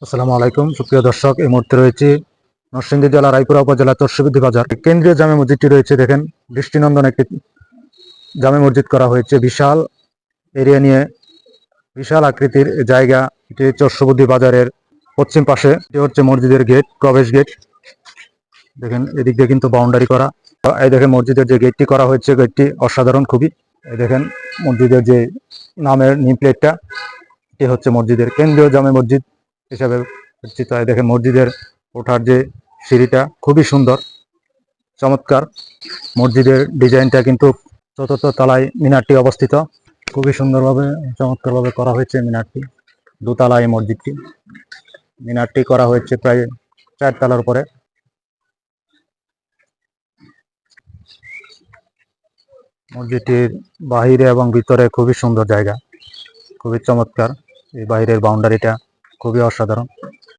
আসসালামু আলাইকুম সুপ্রিয় দর্শক, এই মুহূর্তে রয়েছে নরসিংদী জেলা রায়পুরা উপজেলা চরসুবুদ্ধি বাজার। কেন্দ্রীয় জামে মসজিদটি রয়েছে, দেখেন দৃষ্টিনন্দন একটি জামে মসজিদ করা হয়েছে। বিশাল এরিয়া নিয়ে বিশাল আকৃতির জায়গা। এটি চরসুবুদ্ধি বাজারের পশ্চিম পাশে। এটি হচ্ছে মসজিদের গেট, প্রবেশ গেট। দেখেন এদিক দিয়ে কিন্তু বাউন্ডারি করা। এই দেখেন মসজিদের যে গেটটি করা হয়েছে, গেটটি অসাধারণ খুবই। এই দেখেন মসজিদের যে নামের নেম প্লেটটা, এটি হচ্ছে মসজিদের কেন্দ্রীয় জামে মসজিদ হিসাবে পরিচিত। দেখেন মসজিদের ওঠার যে সিঁড়িটা খুবই সুন্দর, চমৎকার। মসজিদের ডিজাইনটা কিন্তু চতুর্থ তলায় মিনারটি অবস্থিত। খুবই সুন্দরভাবে চমৎকারভাবে করা হয়েছে মিনারটি। দোতলায় এই মসজিদটি, মিনারটি করা হয়েছে প্রায় 4 তলার উপরে। মসজিদটির বাহিরে এবং ভিতরে খুবই সুন্দর জায়গা, খুবই চমৎকার। এই বাইরের বাউন্ডারিটা খুবই অসাধারণ।